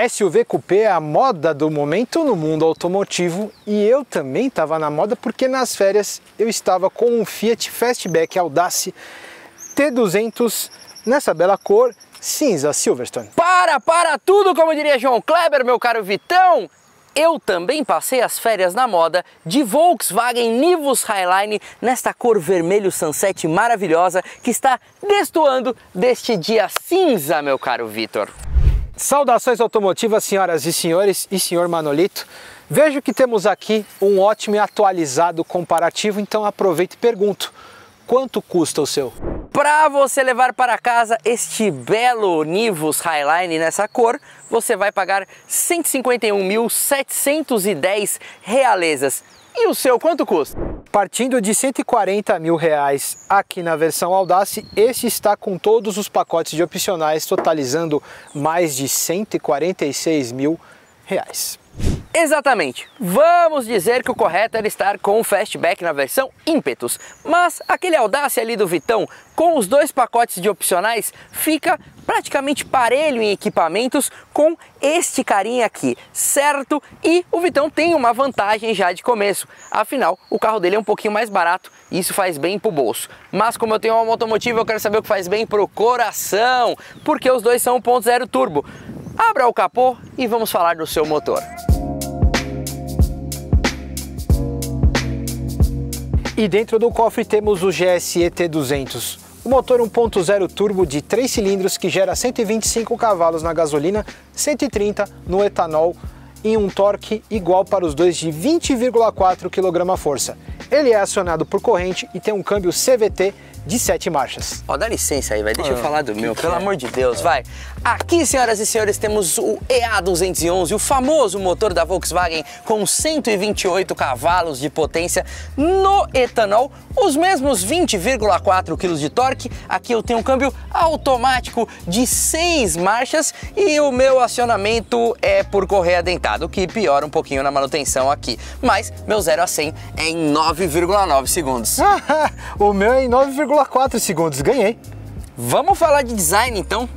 SUV Coupé é a moda do momento no mundo automotivo e eu também estava na moda porque nas férias eu estava com um Fiat Fastback Audace T200 nessa bela cor cinza Silverstone. Para tudo, como diria João Kleber, meu caro Vitão! Eu também passei as férias na moda de Volkswagen Nivus Highline nesta cor vermelho sunset maravilhosa que está destoando deste dia cinza, meu caro Vitor. Saudações automotivas, senhoras e senhores e senhor Manolito. Vejo que temos aqui um ótimo e atualizado comparativo, então aproveito e pergunto, quanto custa o seu? Para você levar para casa este belo Nivus Highline nessa cor, você vai pagar 151.710 realezas. E o seu quanto custa? Partindo de 140 mil reais aqui na versão Audace, este está com todos os pacotes de opcionais, totalizando mais de 146 mil reais. Exatamente, vamos dizer que o correto era estar com o Fastback na versão Impetus, mas aquele Audace ali do Vitão, com os dois pacotes de opcionais, fica praticamente parelho em equipamentos com este carinha aqui, certo? E o Vitão tem uma vantagem já de começo, afinal o carro dele é um pouquinho mais barato e isso faz bem pro bolso. Mas como eu tenho uma automotiva, eu quero saber o que faz bem pro coração, porque os dois são 1.0 turbo. Abra o capô e vamos falar do seu motor. E dentro do cofre temos o GSE T200, o motor 1.0 turbo de 3 cilindros que gera 125 cavalos na gasolina, 130 no etanol e um torque igual para os dois de 20,4 kgf. Ele é acionado por corrente e tem um câmbio CVT de 7 marchas. Ó, dá licença aí, vai. Deixa eu falar do meu, pelo amor de Deus, vai. Aqui, senhoras e senhores, temos o EA211, o famoso motor da Volkswagen com 128 cavalos de potência no etanol, os mesmos 20,4 kg de torque. Aqui eu tenho um câmbio automático de 6 marchas e o meu acionamento é por correia dentada, o que piora um pouquinho na manutenção aqui. Mas meu 0 a 100 é em 9,9 segundos. O meu é em 9,4 segundos, ganhei. Vamos falar de design então?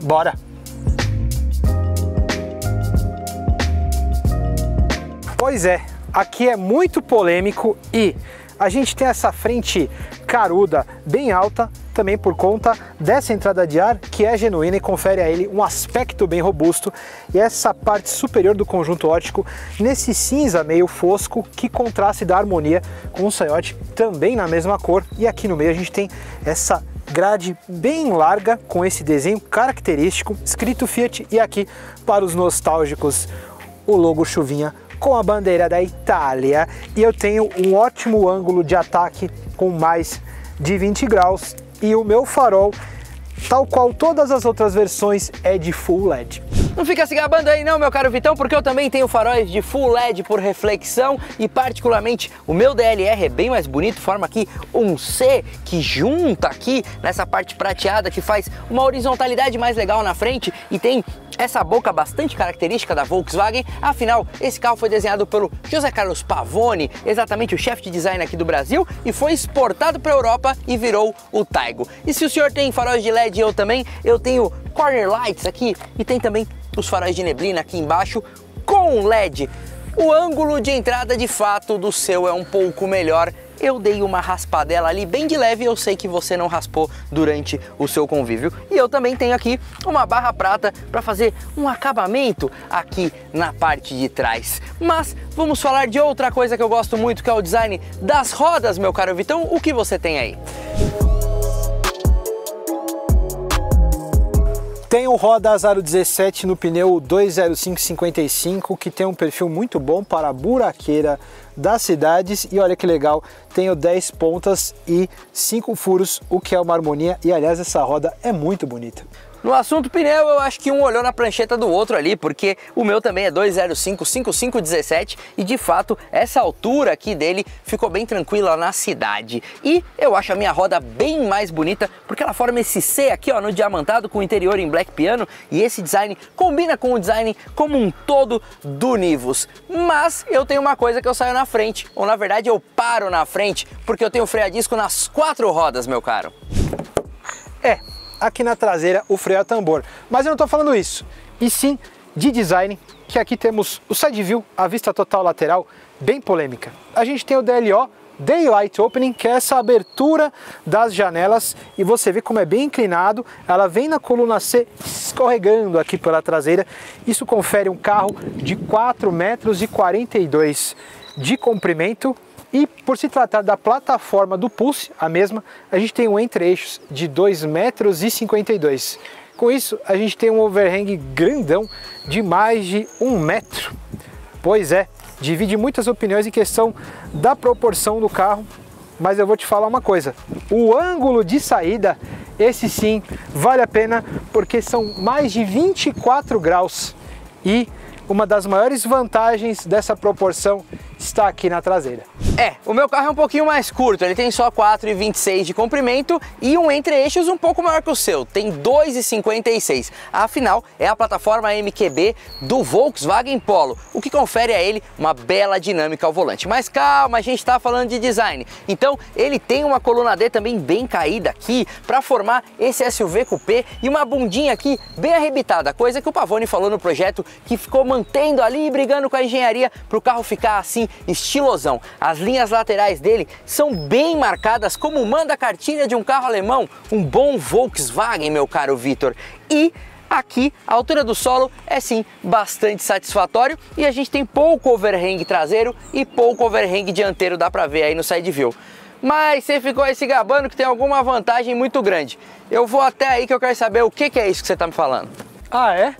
Bora! Pois é, aqui é muito polêmico e a gente tem essa frente caruda bem alta, também por conta dessa entrada de ar que é genuína e confere a ele um aspecto bem robusto, e essa parte superior do conjunto óptico nesse cinza meio fosco que contrasta e dá harmonia com o saiote também na mesma cor, e aqui no meio a gente tem essa grade bem larga com esse desenho característico escrito Fiat, e aqui para os nostálgicos o logo chuvinha com a bandeira da Itália, e eu tenho um ótimo ângulo de ataque com mais de 20 graus e o meu farol, tal qual todas as outras versões, é de Full LED. Não fica se gabando aí não, meu caro Vitão, porque eu também tenho faróis de Full LED por reflexão e particularmente o meu DLR é bem mais bonito, forma aqui um C que junta aqui nessa parte prateada que faz uma horizontalidade mais legal na frente e tem essa boca bastante característica da Volkswagen. Afinal, esse carro foi desenhado pelo José Carlos Pavone, exatamente o chefe de design aqui do Brasil, e foi exportado para a Europa e virou o Taigo. E se o senhor tem faróis de LED, eu também, eu tenho corner lights aqui e tem também os faróis de neblina aqui embaixo com LED. O ângulo de entrada de fato do seu é um pouco melhor. Eu dei uma raspadela ali bem de leve, eu sei que você não raspou durante o seu convívio. E eu também tenho aqui uma barra prata para fazer um acabamento aqui na parte de trás. Mas vamos falar de outra coisa que eu gosto muito, que é o design das rodas, meu caro Vitão. O que você tem aí? Tenho roda Aro 17 no pneu 205/55, que tem um perfil muito bom para a buraqueira das cidades, e olha que legal, tenho 10 pontas e 5 furos, o que é uma harmonia, e aliás essa roda é muito bonita. No assunto pneu, eu acho que um olhou na prancheta do outro ali, porque o meu também é 205/55/17 e de fato essa altura aqui dele ficou bem tranquila na cidade. E eu acho a minha roda bem mais bonita porque ela forma esse C aqui ó, no diamantado com o interior em black piano, e esse design combina com o design como um todo do Nivus. Mas eu tenho uma coisa que eu saio na frente, ou na verdade eu paro na frente, porque eu tenho freio a disco nas 4 rodas, meu caro. Aqui na traseira o freio a tambor, mas eu não estou falando isso, e sim de design, que aqui temos o side view, a vista total lateral, bem polêmica. A gente tem o DLO, Daylight Opening, que é essa abertura das janelas, e você vê como é bem inclinado, ela vem na coluna C escorregando aqui pela traseira. Isso confere um carro de 4,42 metros de comprimento, e por se tratar da plataforma do Pulse, a mesma, a gente tem um entre-eixos de 2,52 metros. Com isso, a gente tem um overhang grandão de mais de 1 metro. Pois é, divide muitas opiniões em questão da proporção do carro, mas eu vou te falar uma coisa, o ângulo de saída, esse sim, vale a pena, porque são mais de 24 graus e uma das maiores vantagens dessa proporção está aqui na traseira. O meu carro é um pouquinho mais curto, ele tem só 4,26 de comprimento e um entre-eixos um pouco maior que o seu, tem 2,56. Afinal, é a plataforma MQB do Volkswagen Polo, o que confere a ele uma bela dinâmica ao volante. Mas calma, a gente está falando de design. Então, ele tem uma coluna D também bem caída aqui para formar esse SUV coupé e uma bundinha aqui bem arrebitada, coisa que o Pavone falou no projeto, que ficou mantendo ali e brigando com a engenharia para o carro ficar assim estilosão. As linhas laterais dele são bem marcadas, como manda a cartilha de um carro alemão, um bom Volkswagen, meu caro Vitor. E aqui a altura do solo é sim bastante satisfatório e a gente tem pouco overhang traseiro e pouco overhang dianteiro, dá pra ver aí no side view. Mas você ficou aí se gabando que tem alguma vantagem muito grande. Eu vou até aí que eu quero saber o que é isso que você tá me falando. Ah, é?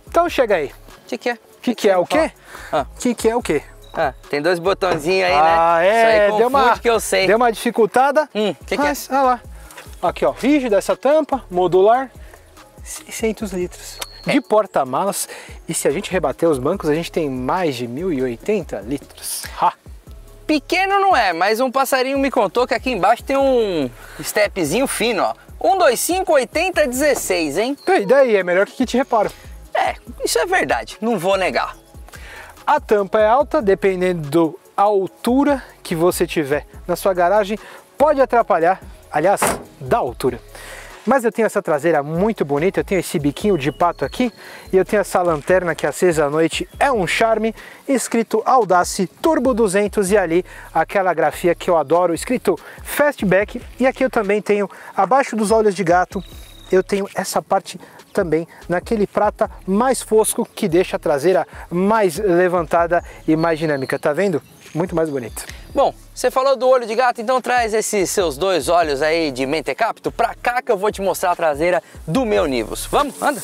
Então chega aí. O que é? O que é o quê? Que é o quê? Tem dois botãozinhos aí, né? É, isso aí confunde que eu sei. Deu uma dificultada. Que é? Olha lá. Aqui, ó, rígida essa tampa, modular, 600 litros. De porta-malas. E se a gente rebater os bancos, a gente tem mais de 1.080 litros. Pequeno não é, mas um passarinho me contou que aqui embaixo tem um stepzinho fino, ó. 125 80 16, hein? E daí, é melhor que kit reparo. Isso é verdade, não vou negar. A tampa é alta, dependendo da altura que você tiver na sua garagem, pode atrapalhar, aliás, da altura. Mas eu tenho essa traseira muito bonita, eu tenho esse biquinho de pato aqui, e eu tenho essa lanterna que acesa à noite, é um charme, escrito Audace Turbo 200, e ali aquela grafia que eu adoro, escrito Fastback. E aqui eu também tenho, abaixo dos olhos de gato, eu tenho essa parte também naquele prata mais fosco, que deixa a traseira mais levantada e mais dinâmica, tá vendo? Muito mais bonito. Bom, você falou do olho de gato, então traz esses seus dois olhos aí de mentecapto pra cá que eu vou te mostrar a traseira do meu Nivus. Vamos? Anda!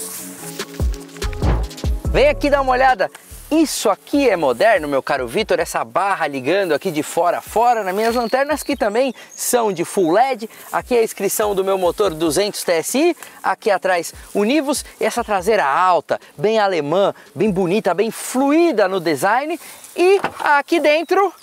Vem aqui dar uma olhada. Isso aqui é moderno, meu caro Vitor, essa barra ligando aqui de fora a fora nas minhas lanternas, que também são de Full LED. Aqui a inscrição do meu motor 200 TSI, aqui atrás o Nivus, e essa traseira alta, bem alemã, bem bonita, bem fluida no design. E aqui dentro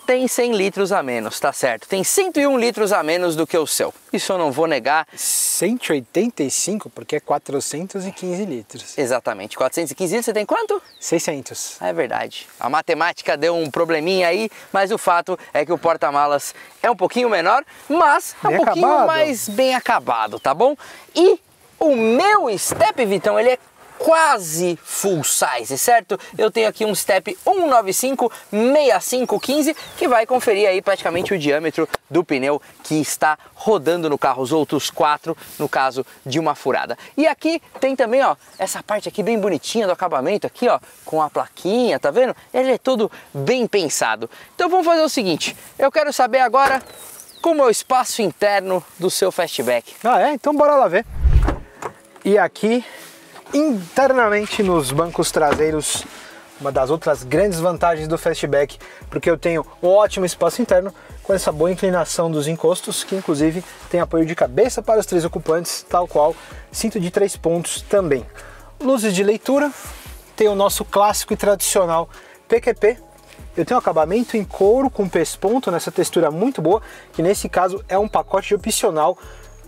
tem 100 litros a menos, tá certo? Tem 101 litros a menos do que o seu. Isso eu não vou negar. 185, porque é 415 litros. Exatamente, 415 litros, você tem quanto? 600. É verdade. A matemática deu um probleminha aí, mas o fato é que o porta-malas é um pouquinho menor, mas é um pouquinho mais bem acabado, tá bom? E o meu step, Vitão, ele é quase full size, certo? Eu tenho aqui um step 195/6515 que vai conferir aí praticamente o diâmetro do pneu que está rodando no carro, os outros 4 no caso de uma furada. E aqui tem também, ó, essa parte aqui bem bonitinha do acabamento aqui, ó, com a plaquinha, tá vendo? Ele é todo bem pensado. Então vamos fazer o seguinte, eu quero saber agora como é o espaço interno do seu Fastback. Então bora lá ver. E aqui internamente nos bancos traseiros, uma das outras grandes vantagens do Fastback, porque eu tenho um ótimo espaço interno com essa boa inclinação dos encostos, que inclusive tem apoio de cabeça para os 3 ocupantes, tal qual cinto de 3 pontos também. Luzes de leitura, tem o nosso clássico e tradicional PQP. Eu tenho um acabamento em couro com pesponto nessa textura muito boa, que nesse caso é um pacote opcional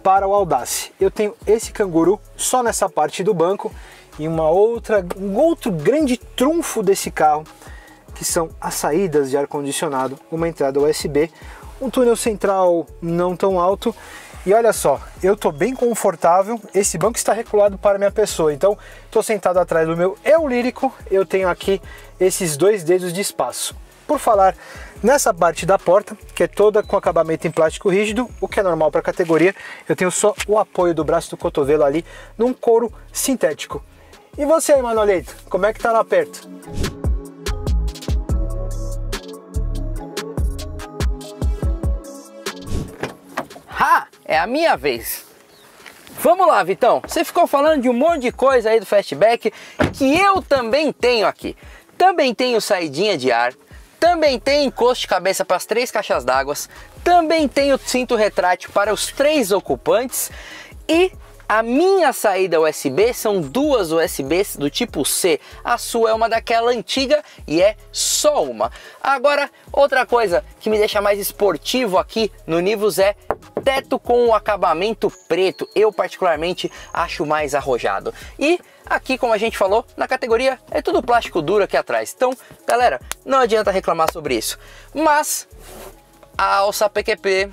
para o Audace. Eu tenho esse canguru só nessa parte do banco e um outro grande trunfo desse carro, que são as saídas de ar-condicionado, uma entrada USB, um túnel central não tão alto E olha só, eu tô bem confortável, esse banco está recuado para minha pessoa, então tô sentado atrás do meu eu lírico, eu tenho aqui esses 2 dedos de espaço. Por falar nessa parte da porta, que é toda com acabamento em plástico rígido, o que é normal para a categoria, eu tenho só o apoio do braço do cotovelo ali num couro sintético. E você aí, Manolito, como é que tá lá perto? Ha! É a minha vez. Vamos lá, Vitão. Você ficou falando de um monte de coisa aí do Fastback que eu também tenho aqui. Também tenho saidinha de ar, também tem encosto de cabeça para as 3 caixas d'água, também tenho cinto retrátil para os 3 ocupantes e a minha saída USB são 2 USBs do tipo C. A sua é uma daquela antiga e é só uma. Agora, outra coisa que me deixa mais esportivo aqui no Nivus é teto com o acabamento preto. Eu particularmente acho mais arrojado. E aqui, como a gente falou, na categoria é tudo plástico duro aqui atrás. Então, galera, não adianta reclamar sobre isso. Mas a alça PQP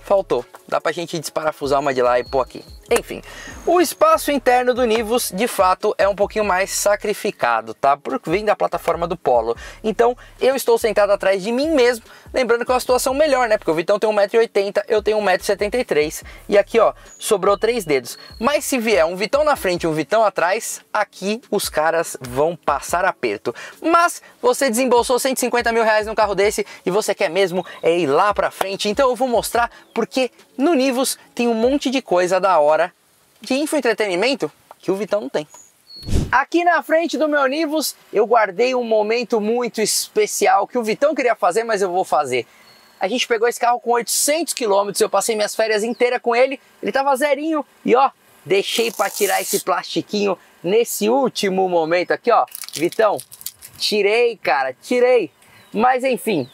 faltou. Dá pra gente desparafusar uma de lá e pôr aqui. Enfim, o espaço interno do Nivus, de fato, é um pouquinho mais sacrificado, tá? Porque vem da plataforma do Polo. Então, eu estou sentado atrás de mim mesmo, lembrando que é uma situação melhor, né? Porque o Vitão tem 1,80 m, eu tenho 1,73 m. E aqui, ó, sobrou 3 dedos. Mas se vier um Vitão na frente e um Vitão atrás, aqui os caras vão passar aperto. Mas você desembolsou 150 mil reais num carro desse e você quer mesmo ir lá pra frente. Então eu vou mostrar porque no Nivus tem um monte de coisa da hora de infoentretenimento que o Vitão não tem. Aqui na frente do meu Nivus eu guardei um momento muito especial que o Vitão queria fazer, mas eu vou fazer. A gente pegou esse carro com 800 km, eu passei minhas férias inteiras com ele, ele tava zerinho e ó, deixei para tirar esse plastiquinho nesse último momento aqui, ó. Vitão, tirei, cara, tirei. Mas enfim,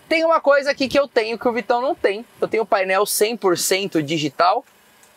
tem uma coisa aqui que eu tenho que o Vitão não tem. Eu tenho o painel 100% digital.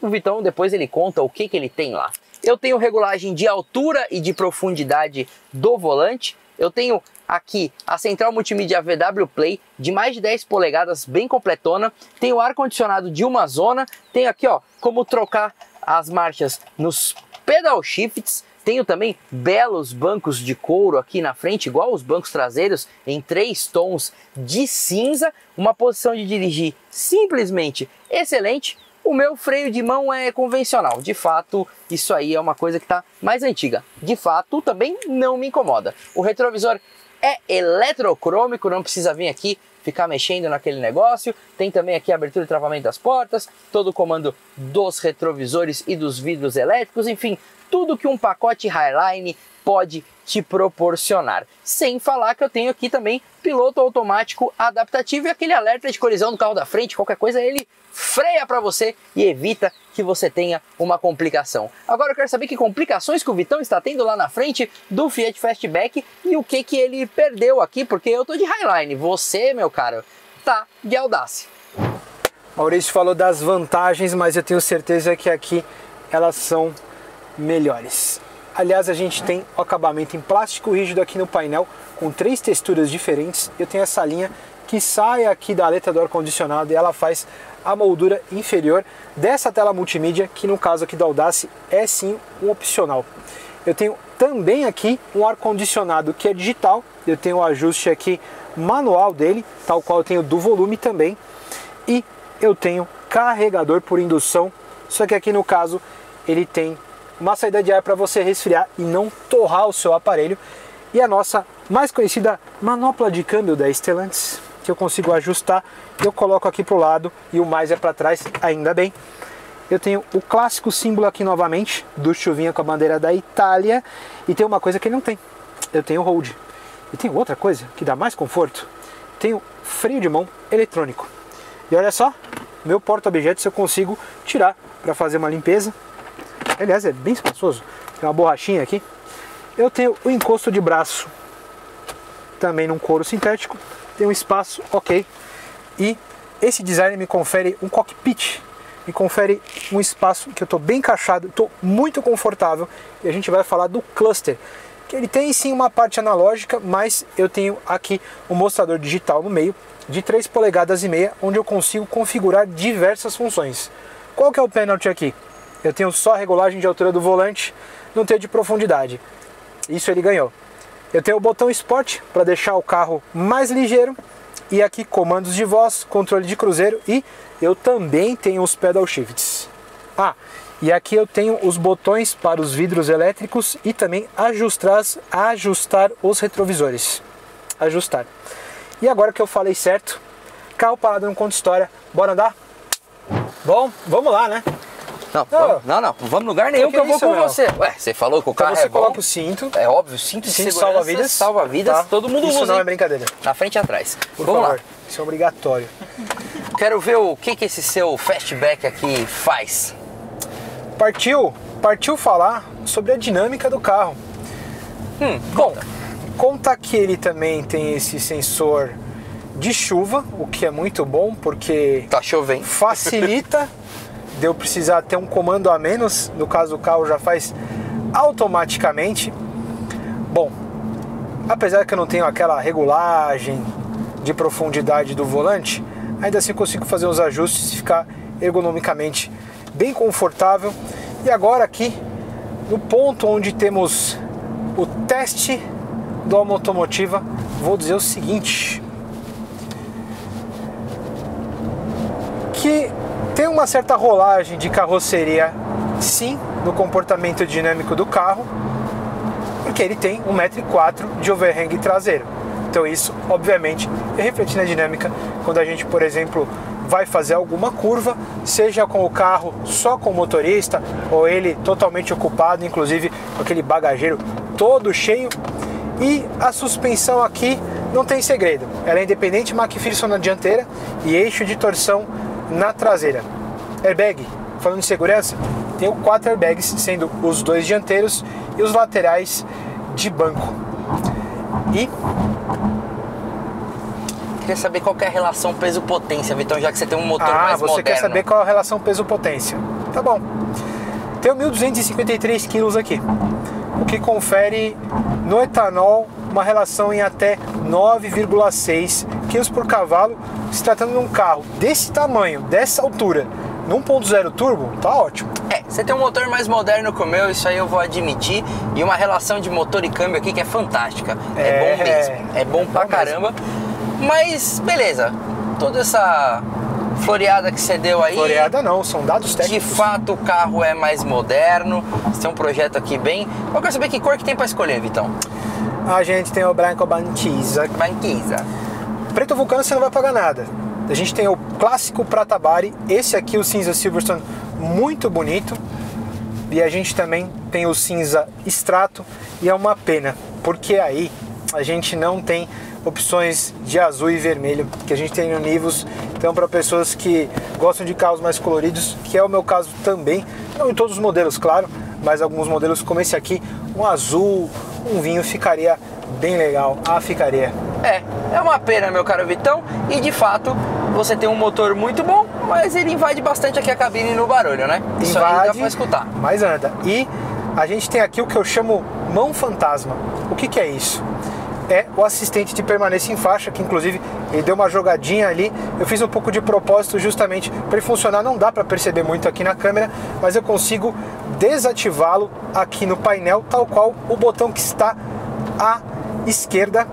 O Vitão depois ele conta o que ele tem lá. Eu tenho regulagem de altura e de profundidade do volante. Eu tenho aqui a central multimídia VW Play de mais de 10 polegadas, bem completona. Tenho ar-condicionado de uma zona. Tenho aqui, ó, como trocar as marchas nos pedal shifts. Tenho também belos bancos de couro aqui na frente, igual os bancos traseiros, em 3 tons de cinza. Uma posição de dirigir simplesmente excelente. O meu freio de mão é convencional, de fato isso aí é uma coisa que está mais antiga, de fato também não me incomoda. O retrovisor é eletrocrômico, não precisa vir aqui ficar mexendo naquele negócio. Tem também aqui a abertura e travamento das portas, todo o comando dos retrovisores e dos vidros elétricos, enfim, tudo que um pacote Highline pode te proporcionar. Sem falar que eu tenho aqui também piloto automático adaptativo e aquele alerta de colisão do carro da frente, qualquer coisa ele freia para você e evita que você tenha uma complicação. Agora eu quero saber que complicações que o Vitão está tendo lá na frente do Fiat Fastback e o que ele perdeu aqui, porque eu tô de Highline, você, meu caro, tá de Audace. Maurício falou das vantagens, mas eu tenho certeza que aqui elas são melhores. Aliás, a gente tem o acabamento em plástico rígido aqui no painel, com 3 texturas diferentes. Eu tenho essa linha que sai aqui da letra do ar-condicionado e ela faz a moldura inferior dessa tela multimídia, que no caso aqui da Audace é sim um opcional. Eu tenho também aqui um ar-condicionado que é digital, eu tenho o ajuste aqui manual dele, tal qual eu tenho do volume também, e eu tenho carregador por indução, só que aqui no caso ele tem uma saída de ar para você resfriar e não torrar o seu aparelho, e a nossa mais conhecida manopla de câmbio da Stellantis, que eu consigo ajustar, eu coloco aqui para o lado e o mais é para trás, ainda bem. Eu tenho o clássico símbolo aqui novamente, do chuvinha com a bandeira da Itália, e tem uma coisa que ele não tem, eu tenho o hold. E tem outra coisa que dá mais conforto, tenho freio de mão eletrônico. E olha só, meu porta-objetos eu consigo tirar para fazer uma limpeza. Aliás, é bem espaçoso, tem uma borrachinha aqui. Eu tenho o encosto de braço, também num couro sintético, tem um espaço ok. E esse design me confere um cockpit, me confere um espaço que eu estou bem encaixado, estou muito confortável. E a gente vai falar do cluster, que ele tem sim uma parte analógica, mas eu tenho aqui um mostrador digital no meio, de 3,5 polegadas, onde eu consigo configurar diversas funções. Qual que é o pênalti aqui? Eu tenho só a regulagem de altura do volante, não tenho de profundidade. Isso ele ganhou. Eu tenho o botão Sport para deixar o carro mais ligeiro. E aqui comandos de voz, controle de cruzeiro e eu também tenho os pedal shifts. Ah, e aqui eu tenho os botões para os vidros elétricos e também ajustar os retrovisores. Ajustar. E agora que eu falei certo, carro parado não conta história. Bora andar? Bom, vamos lá, né? Não, não vamos lugar nenhum que eu vou com você. Ué, você falou que o carro você é bom. coloca o cinto. É óbvio, cinto de segurança, salva-vidas. Salva-vidas, Tá? todo mundo usa. Isso não é brincadeira. Na frente e atrás. Por Vamos favor, lá. isso é obrigatório. Quero ver o que esse seu fastback aqui faz. Partiu falar sobre a dinâmica do carro. Bom, conta que ele também tem esse sensor de chuva, o que é muito bom porque Tá chovendo. facilita de eu precisar ter um comando a menos, no caso o carro já faz automaticamente. Bom, apesar que eu não tenho aquela regulagem de profundidade do volante, ainda assim consigo fazer os ajustes e ficar ergonomicamente bem confortável. E agora aqui, no ponto onde temos o teste do Alma Automotiva, vou dizer o seguinte, que tem uma certa rolagem de carroceria, sim, no comportamento dinâmico do carro, porque ele tem 1,4 m de overhang traseiro. Então isso, obviamente, reflete na dinâmica quando a gente, por exemplo, vai fazer alguma curva, seja com o carro só com o motorista, ou ele totalmente ocupado, inclusive com aquele bagageiro todo cheio. E a suspensão aqui não tem segredo, ela é independente McPherson na dianteira e eixo de torção na traseira. Airbag, falando de segurança, tenho 4 airbags, sendo os 2 dianteiros e os laterais de banco. E queria saber qual que é a relação peso-potência, Vitão, já que você tem um motor mais você moderno. quer saber qual é a relação peso-potência? Tá bom. Tenho 1.253 kg aqui, o que confere no etanol uma relação em até 9,6 kg por cavalo. Se tratando de um carro desse tamanho, dessa altura, no 1.0 turbo, tá ótimo. Você tem um motor mais moderno que o meu, isso aí eu vou admitir, e uma relação de motor e câmbio aqui que é fantástica. É bom mesmo, é bom pra caramba. Mas, beleza, toda essa floreada que você deu aí... Floreada não, são dados técnicos. De fato o carro é mais moderno, você tem um projeto aqui bem... Eu quero saber que cor que tem pra escolher, Vitão. A gente tem o branco Banquisa. Preto Vulcano você não vai pagar nada. A gente tem o clássico Prata Bari, esse aqui o cinza Silverstone, muito bonito. E a gente também tem o cinza Strato, e é uma pena, porque aí a gente não tem opções de azul e vermelho que a gente tem no Nivus. Então, para pessoas que gostam de carros mais coloridos, que é o meu caso também, não em todos os modelos, claro, mas alguns modelos como esse aqui, um azul, um vinho ficaria bem legal. Ficaria. É uma pena, meu caro Vitão, e de fato você tem um motor muito bom, mas ele invade bastante aqui a cabine no barulho, né? Isso aí dá pra escutar. Mas anda. E a gente tem aqui o que eu chamo mão fantasma. O que é isso? É o assistente de permanência em faixa, que inclusive ele deu uma jogadinha ali. Eu fiz um pouco de propósito justamente para ele funcionar. Não dá para perceber muito aqui na câmera, mas eu consigo desativá-lo aqui no painel, tal qual o botão que está à esquerda,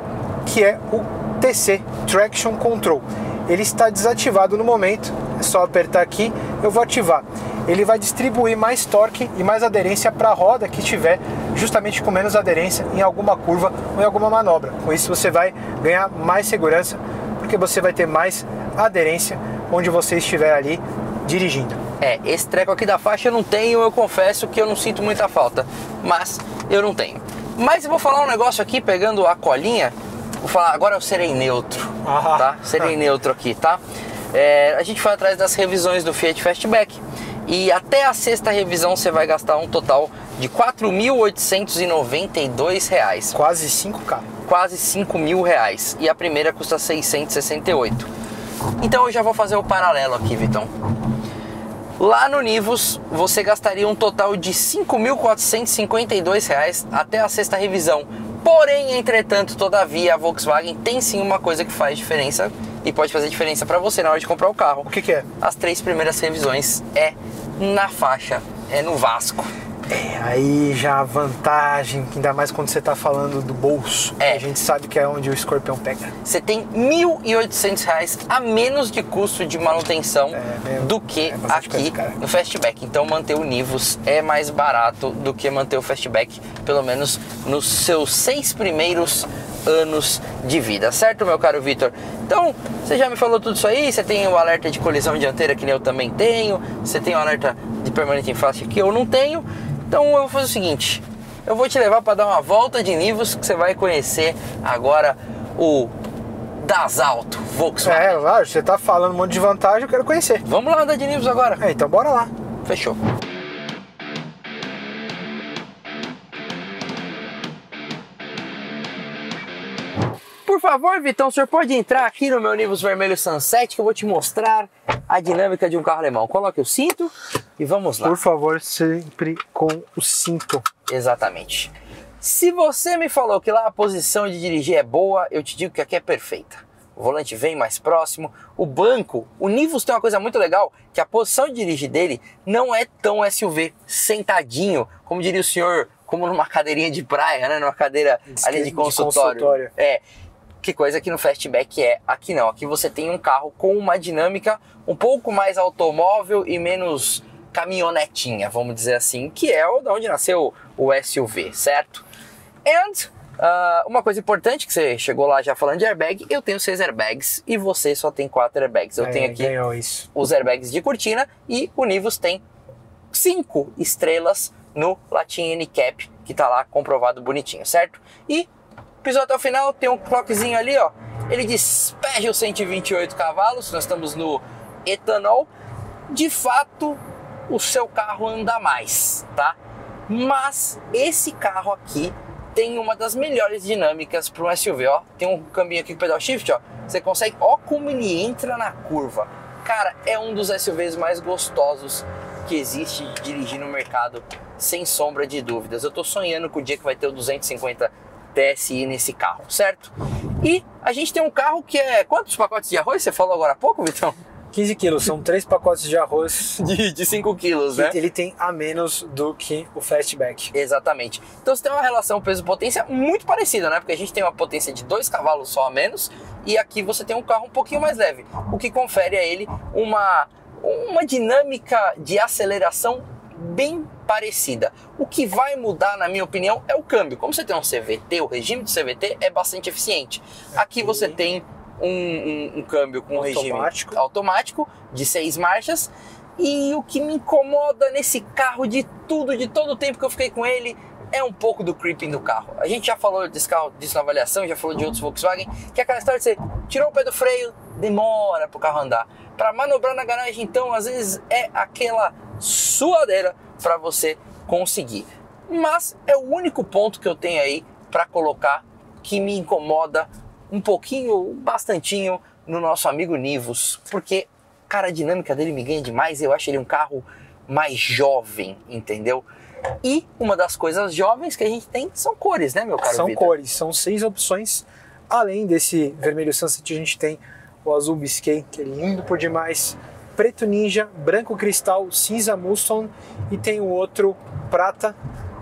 que é o TC, Traction Control. Ele está desativado no momento, é só apertar aqui, eu vou ativar. Ele vai distribuir mais torque e mais aderência para a roda que estiver justamente com menos aderência em alguma curva ou em alguma manobra. Com isso você vai ganhar mais segurança, porque você vai ter mais aderência onde você estiver ali dirigindo. Esse treco aqui da faixa eu não tenho, eu confesso que eu não sinto muita falta, mas eu não tenho. Mas eu vou falar um negócio aqui, pegando a colinha, vou falar, agora eu serei neutro, tá? Serei neutro aqui, tá? A gente foi atrás das revisões do Fiat Fastback e até a 6ª revisão você vai gastar um total de R$ 4.892. Quase 5K. Quase 5 mil reais. E a primeira custa 668. Então eu já vou fazer o paralelo aqui, Vitão. Lá no Nivus, você gastaria um total de R$ 5.452 até a 6ª revisão. Porém, entretanto, todavia, a Volkswagen tem sim uma coisa que faz diferença, e pode fazer diferença para você na hora de comprar o carro. O que que é? As 3 primeiras revisões é na faixa, é no Vasco. Aí já a vantagem, ainda mais quando você tá falando do bolso, a gente sabe que é onde o escorpião pega. Você tem R$ 1.800 a menos de custo de manutenção do que aqui no Fastback. Então manter o Nivus é mais barato do que manter o Fastback, pelo menos nos seus 6 primeiros anos de vida, certo, meu caro Vitor? Então, você já me falou tudo isso aí, você tem o alerta de colisão dianteira que eu também tenho, você tem o alerta de permanente em face que eu não tenho. Então eu vou fazer o seguinte, eu vou te levar para dar uma volta de Nivus, que você vai conhecer agora o Dassalto Volkswagen. Claro, você tá falando um monte de vantagem, eu quero conhecer. Vamos lá andar de Nivus agora? Então bora lá. Fechou. Por favor, Vitão, o senhor pode entrar aqui no meu Nivus Vermelho Sunset que eu vou te mostrar a dinâmica de um carro alemão. Coloque o cinto e vamos lá. Por favor, sempre com o cinto. Exatamente. Se você me falou que lá a posição de dirigir é boa, eu te digo que aqui é perfeita. O volante vem mais próximo, o banco, o Nivus tem uma coisa muito legal, que a posição de dirigir dele não é tão SUV, sentadinho, como diria o senhor, como numa cadeirinha de praia, né? Numa cadeira ali de consultório. Que coisa que no Fastback aqui não. Aqui você tem um carro com uma dinâmica um pouco mais automóvel e menos caminhonetinha, vamos dizer assim, que é de onde nasceu o SUV, certo? Uma coisa importante, que você chegou lá já falando de airbag, eu tenho 6 airbags e você só tem 4 airbags. Eu tenho aqui os airbags de cortina e o Nivus tem 5 estrelas no Latin NCAP, que tá lá comprovado bonitinho, certo? E pisou até o final, tem um clockzinho ali, ó. Ele despeja os 128 cavalos, nós estamos no etanol. De fato, o seu carro anda mais, tá? Mas esse carro aqui tem uma das melhores dinâmicas para um SUV, ó. Tem um câmbio aqui com pedal shift, ó. Você consegue, ó como ele entra na curva. Cara, é um dos SUVs mais gostosos que existe de dirigir no mercado, sem sombra de dúvidas. Eu tô sonhando com o dia que vai ter o 250 TSI nesse carro, certo? E a gente tem um carro que é... Quantos pacotes de arroz você falou agora há pouco, Vitão? 15 quilos, são 3 pacotes de arroz de 5 quilos, né? Ele tem a menos do que o Fastback. Exatamente. Então você tem uma relação peso-potência muito parecida, né? Porque a gente tem uma potência de 2 cavalos só a menos e aqui você tem um carro um pouquinho mais leve, o que confere a ele uma dinâmica de aceleração bem parecida. O que vai mudar, na minha opinião, é o câmbio. Como você tem um CVT, o regime do CVT é bastante eficiente. Aqui você tem um câmbio com regime automático de 6 marchas. E o que me incomoda nesse carro de todo o tempo que eu fiquei com ele é um pouco do creeping do carro. A gente já falou desse carro, disso na avaliação, já falou de outros Volkswagen, que é aquela história de você tirou o pé do freio, demora para o carro andar. Para manobrar na garagem, então, às vezes é aquela suadeira para você conseguir. Mas é o único ponto que eu tenho aí para colocar que me incomoda um pouquinho, bastantinho, no nosso amigo Nivus, porque, cara, a dinâmica dele me ganha demais. Eu acho ele um carro mais jovem, entendeu? E uma das coisas jovens que a gente tem são cores, né, meu caro São Vitor? cores, são 6 opções. Além desse vermelho Sunset, a gente tem o azul Biscay, que é lindo por demais, preto ninja, branco cristal, cinza Mustang, e tem o outro prata,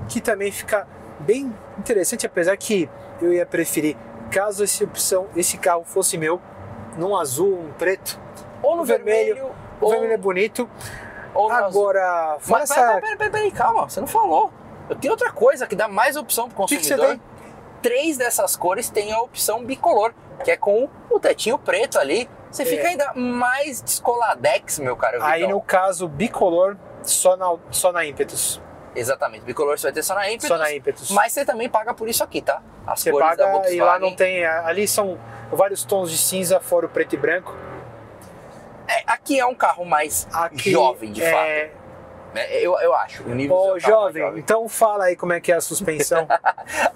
que também fica bem interessante, apesar que eu ia preferir, caso esse carro fosse meu, num azul, um preto, ou no vermelho. O vermelho é bonito. Agora, mas peraí, calma, você não falou. Eu tenho outra coisa que dá mais opção pro consumidor. Que você tem? 3 dessas cores tem a opção bicolor, que é com o tetinho preto ali. Você fica ainda mais descoladex, meu caro Vitão. Aí no caso, bicolor só na Impetus. Exatamente, bicolor você vai ter só na Impetus. Só na Impetus. Mas você também paga por isso aqui, tá? As você cores paga da Volkswagen. E lá não tem... Ali são vários tons de cinza, fora o preto e branco. Aqui é um carro mais jovem, de fato. Eu acho. O nível Ô, jovem, então fala aí como é que é a suspensão.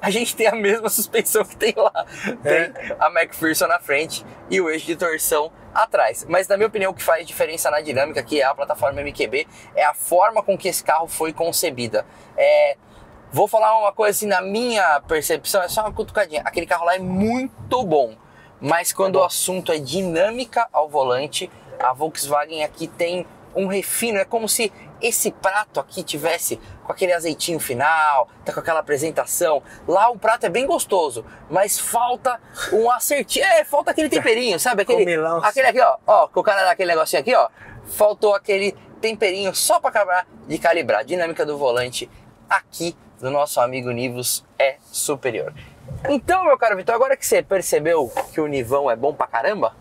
A gente tem a mesma suspensão que tem lá. Tem a McPherson na frente e o eixo de torção atrás. Mas na minha opinião o que faz diferença na dinâmica, que é a plataforma MQB, é a forma com que esse carro foi concebida. Vou falar uma coisa assim, na minha percepção, é só uma cutucadinha. Aquele carro lá é muito bom. mas quando o assunto é dinâmica ao volante, a Volkswagen aqui tem um refino. É como se esse prato aqui tivesse com aquele azeitinho final, tá com aquela apresentação. Lá o prato é bem gostoso, mas falta um acertinho, falta aquele temperinho, sabe? Aquele aqui, ó, que o cara dá aquele negocinho aqui, ó. Faltou aquele temperinho só para acabar de calibrar. A dinâmica do volante aqui do nosso amigo Nivus é superior. Então, meu caro Vitor, agora que você percebeu que o Nivão é bom pra caramba,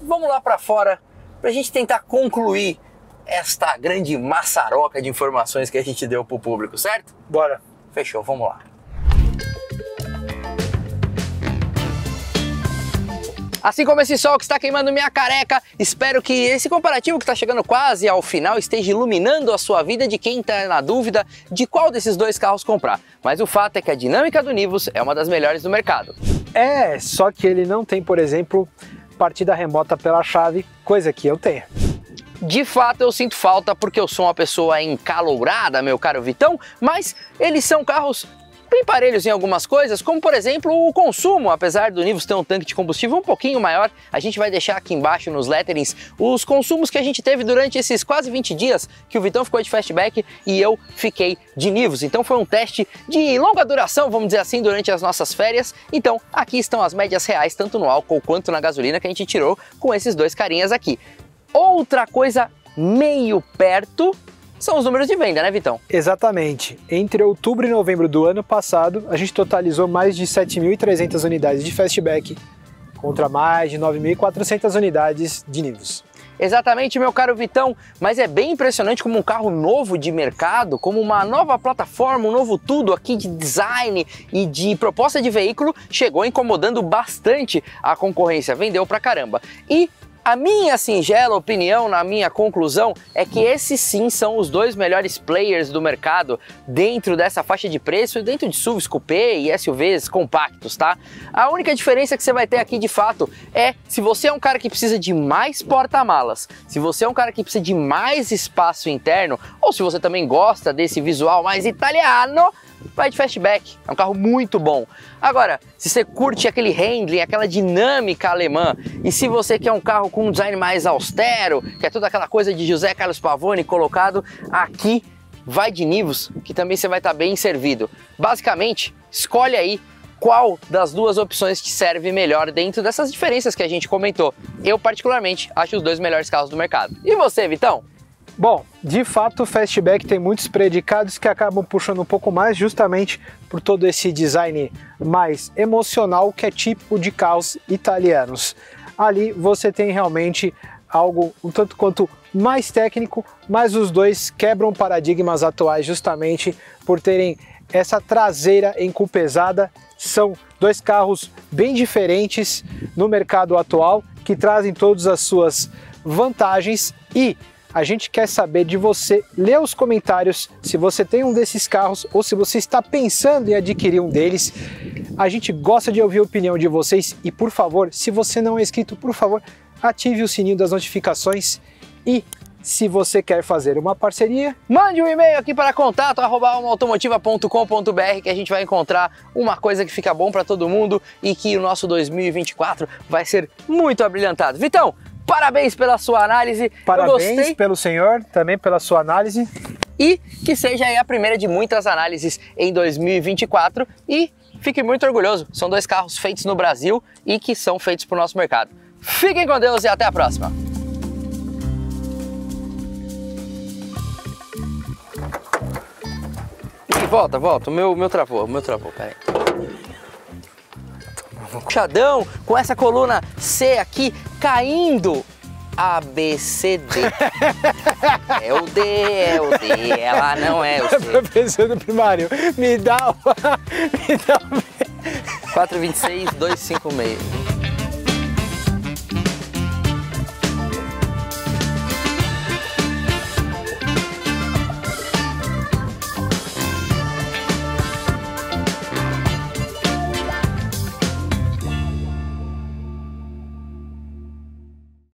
vamos lá para fora pra gente tentar concluir esta grande maçaroca de informações que a gente deu pro público, certo? Bora. Fechou, vamos lá. Assim como esse sol que está queimando minha careca, espero que esse comparativo que está chegando quase ao final esteja iluminando a sua vida de quem está na dúvida de qual desses dois carros comprar. Mas o fato é que a dinâmica do Nivus é uma das melhores do mercado. Só que ele não tem, por exemplo, partida remota pela chave, coisa que eu tenho. De fato eu sinto falta porque eu sou uma pessoa encalourada, meu caro Vitão, mas eles são carros bem parelhos em algumas coisas, como por exemplo o consumo. Apesar do Nivus ter um tanque de combustível um pouquinho maior, a gente vai deixar aqui embaixo nos letterings os consumos que a gente teve durante esses quase 20 dias que o Vitão ficou de Fastback e eu fiquei de Nivus. Então foi um teste de longa duração, vamos dizer assim, durante as nossas férias. Então aqui estão as médias reais, tanto no álcool quanto na gasolina, que a gente tirou com esses dois carinhas aqui. Outra coisa meio perto são os números de venda, né, Vitão? Exatamente. Entre outubro e novembro do ano passado, a gente totalizou mais de 7.300 unidades de Fastback contra mais de 9.400 unidades de Nivus. Exatamente, meu caro Vitão, mas é bem impressionante como um carro novo de mercado, como uma nova plataforma, um novo tudo aqui de design e de proposta de veículo, chegou incomodando bastante a concorrência, vendeu pra caramba. E a minha singela opinião, na minha conclusão, é que esses sim são os dois melhores players do mercado dentro dessa faixa de preço e dentro de SUVs coupé e SUVs compactos, tá? A única diferença que você vai ter aqui de fato é se você é um cara que precisa de mais porta-malas, se você é um cara que precisa de mais espaço interno, ou se você também gosta desse visual mais italiano, vai de Fastback, é um carro muito bom. Agora, se você curte aquele handling, aquela dinâmica alemã, e se você quer um carro com um design mais austero, que é toda aquela coisa de José Carlos Pavone colocado aqui, vai de Nivus, que também você vai estar bem servido. Basicamente, escolhe aí qual das duas opções te serve melhor dentro dessas diferenças que a gente comentou. Eu, particularmente, acho os dois melhores carros do mercado. E você, Vitão? Bom, de fato o Fastback tem muitos predicados que acabam puxando um pouco mais justamente por todo esse design mais emocional que é típico de carros italianos. Ali você tem realmente algo um tanto quanto mais técnico, mas os dois quebram paradigmas atuais justamente por terem essa traseira encupezada. São dois carros bem diferentes no mercado atual que trazem todas as suas vantagens e a gente quer saber de você, lê os comentários se você tem um desses carros ou se você está pensando em adquirir um deles. A gente gosta de ouvir a opinião de vocês e, por favor, se você não é inscrito, por favor, ative o sininho das notificações e se você quer fazer uma parceria, mande um e-mail aqui para contato@almaautomotiva.com.br que a gente vai encontrar uma coisa que fica bom para todo mundo e que o nosso 2024 vai ser muito abrilhantado. Vitão, parabéns pela sua análise. Parabéns pelo senhor, também pela sua análise. E que seja aí a primeira de muitas análises em 2024 e fique muito orgulhoso. São dois carros feitos no Brasil e que são feitos para o nosso mercado. Fiquem com Deus e até a próxima. E volta, o meu travou, peraí. Puxadão, com essa coluna C aqui caindo. A, B, C, D. É o D, ela não é o C. Professor do primário, me dá 426, 256.